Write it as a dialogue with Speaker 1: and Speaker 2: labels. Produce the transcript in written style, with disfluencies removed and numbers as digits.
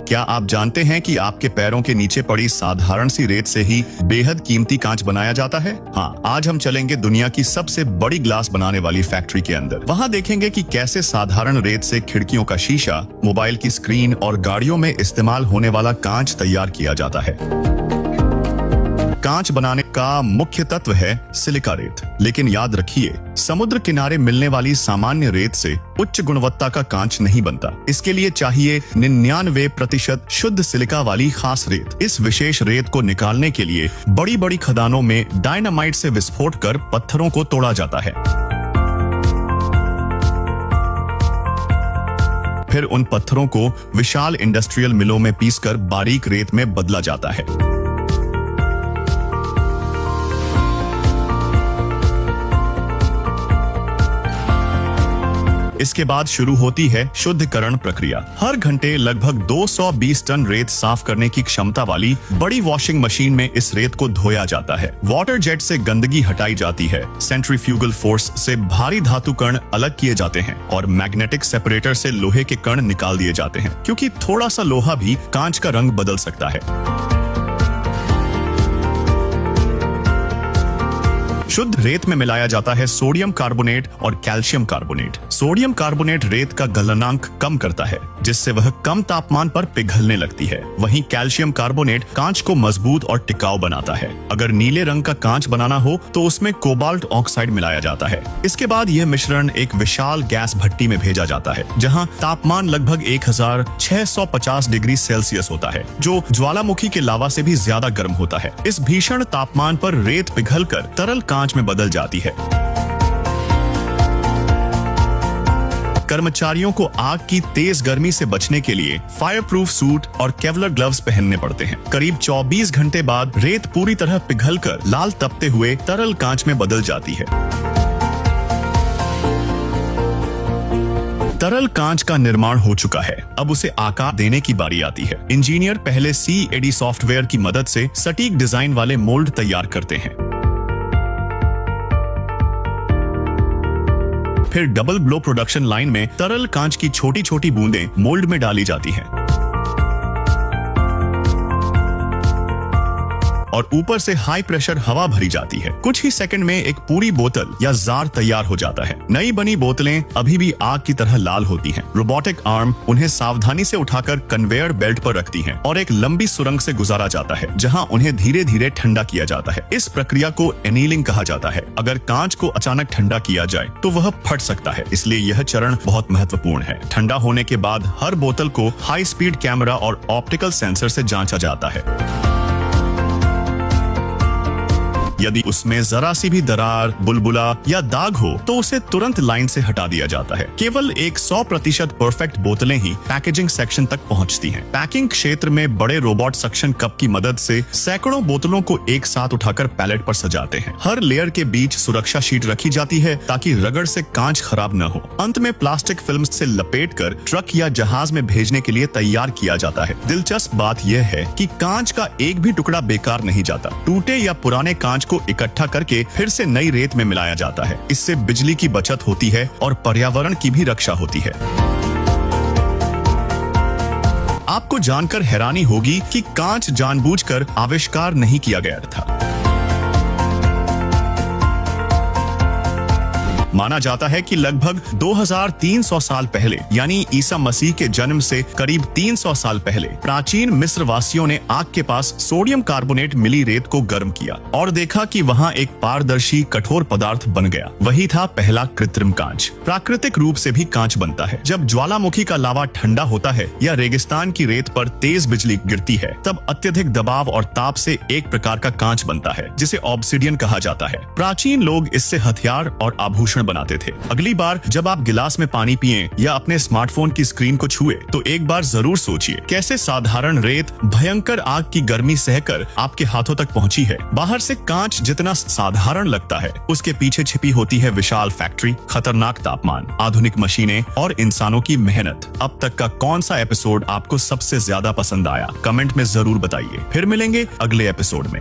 Speaker 1: क्या आप जानते हैं कि आपके पैरों के नीचे पड़ी साधारण सी रेत से ही बेहद कीमती कांच बनाया जाता है? हाँ, आज हम चलेंगे दुनिया की सबसे बड़ी ग्लास बनाने वाली फैक्ट्री के अंदर। वहाँ देखेंगे कि कैसे साधारण रेत से खिड़कियों का शीशा, मोबाइल की स्क्रीन और गाड़ियों में इस्तेमाल होने वाला कांच तैयार किया जाता है। कांच बनाने का मुख्य तत्व है सिलिका रेत, लेकिन याद रखिए, समुद्र किनारे मिलने वाली सामान्य रेत से उच्च गुणवत्ता का कांच नहीं बनता। इसके लिए चाहिए 99% शुद्ध सिलिका वाली खास रेत। इस विशेष रेत को निकालने के लिए बड़ी बड़ी खदानों में डायनामाइट से विस्फोट कर पत्थरों को तोड़ा जाता है। फिर उन पत्थरों को विशाल इंडस्ट्रियल मिलों में पीसकर बारीक रेत में बदला जाता है। इसके बाद शुरू होती है शुद्धिकरण प्रक्रिया। हर घंटे लगभग 220 टन रेत साफ करने की क्षमता वाली बड़ी वॉशिंग मशीन में इस रेत को धोया जाता है। वाटर जेट से गंदगी हटाई जाती है, सेंट्रीफ्यूगल फोर्स से भारी धातु कण अलग किए जाते हैं और मैग्नेटिक सेपरेटर से लोहे के कण निकाल दिए जाते हैं, क्योंकि थोड़ा सा लोहा भी कांच का रंग बदल सकता है। शुद्ध रेत में मिलाया जाता है सोडियम कार्बोनेट और कैल्शियम कार्बोनेट। सोडियम कार्बोनेट रेत का गलनांक कम करता है, जिससे वह कम तापमान पर पिघलने लगती है। वहीं कैल्शियम कार्बोनेट कांच को मजबूत और टिकाऊ बनाता है। अगर नीले रंग का कांच बनाना हो तो उसमें कोबाल्ट ऑक्साइड मिलाया जाता है। इसके बाद यह मिश्रण एक विशाल गैस भट्टी में भेजा जाता है, जहां तापमान लगभग 1650 डिग्री सेल्सियस होता है, जो ज्वालामुखी के लावा से भी ज्यादा गर्म होता है। इस भीषण तापमान पर रेत पिघलकर तरल कांच में बदल जाती है। कर्मचारियों को आग की तेज गर्मी से बचने के लिए फायरप्रूफ सूट और केवलर ग्लव्स पहनने पड़ते हैं। करीब 24 घंटे बाद रेत पूरी तरह पिघलकर लाल तपते हुए तरल कांच में बदल जाती है। तरल कांच का निर्माण हो चुका है, अब उसे आकार देने की बारी आती है। इंजीनियर पहले CAD सॉफ्टवेयर की मदद से सटीक डिजाइन वाले मोल्ड तैयार करते हैं। फिर डबल ब्लो प्रोडक्शन लाइन में तरल कांच की छोटी छोटी बूंदें मोल्ड में डाली जाती हैं और ऊपर से हाई प्रेशर हवा भरी जाती है। कुछ ही सेकंड में एक पूरी बोतल या जार तैयार हो जाता है। नई बनी बोतलें अभी भी आग की तरह लाल होती हैं। रोबोटिक आर्म उन्हें सावधानी से उठाकर कन्वेयर बेल्ट पर रखती हैं और एक लंबी सुरंग से गुजारा जाता है, जहां उन्हें धीरे धीरे ठंडा किया जाता है। इस प्रक्रिया को एनीलिंग कहा जाता है। अगर कांच को अचानक ठंडा किया जाए तो वह फट सकता है, इसलिए यह चरण बहुत महत्वपूर्ण है। ठंडा होने के बाद हर बोतल को हाई स्पीड कैमरा और ऑप्टिकल सेंसर से जांचा जाता है। यदि उसमें जरा सी भी दरार, बुलबुला या दाग हो तो उसे तुरंत लाइन से हटा दिया जाता है। केवल एक 100% परफेक्ट बोतलें ही पैकेजिंग सेक्शन तक पहुंचती हैं। पैकिंग क्षेत्र में बड़े रोबोट सक्शन कप की मदद से सैकड़ों बोतलों को एक साथ उठाकर पैलेट पर सजाते हैं। हर लेयर के बीच सुरक्षा शीट रखी जाती है ताकि रगड़ से कांच खराब न हो। अंत में प्लास्टिक फिल्म से लपेटकर ट्रक या जहाज में भेजने के लिए तैयार किया जाता है। दिलचस्प बात यह है कि कांच का एक भी टुकड़ा बेकार नहीं जाता। टूटे या पुराने कांच को इकट्ठा करके फिर से नई रेत में मिलाया जाता है। इससे बिजली की बचत होती है और पर्यावरण की भी रक्षा होती है। आपको जानकर हैरानी होगी कि कांच जानबूझकर आविष्कार नहीं किया गया था। माना जाता है कि लगभग 2300 साल पहले, यानी ईसा मसीह के जन्म से करीब 300 साल पहले, प्राचीन मिस्र वासियों ने आग के पास सोडियम कार्बोनेट मिली रेत को गर्म किया और देखा कि वहां एक पारदर्शी कठोर पदार्थ बन गया। वही था पहला कृत्रिम कांच। प्राकृतिक रूप से भी कांच बनता है। जब ज्वालामुखी का लावा ठंडा होता है या रेगिस्तान की रेत पर तेज बिजली गिरती है, तब अत्यधिक दबाव और ताप से एक प्रकार का कांच बनता है, जिसे ऑब्सिडियन कहा जाता है। प्राचीन लोग इससे हथियार और आभूषण बनाते थे। अगली बार जब आप गिलास में पानी पिएं या अपने स्मार्टफोन की स्क्रीन को छुए तो एक बार जरूर सोचिए कैसे साधारण रेत भयंकर आग की गर्मी सहकर आपके हाथों तक पहुंची है। बाहर से कांच जितना साधारण लगता है, उसके पीछे छिपी होती है विशाल फैक्ट्री, खतरनाक तापमान, आधुनिक मशीनें और इंसानों की मेहनत। अब तक का कौन सा एपिसोड आपको सबसे ज्यादा पसंद आया? कमेंट में जरूर बताइए। फिर मिलेंगे अगले एपिसोड में।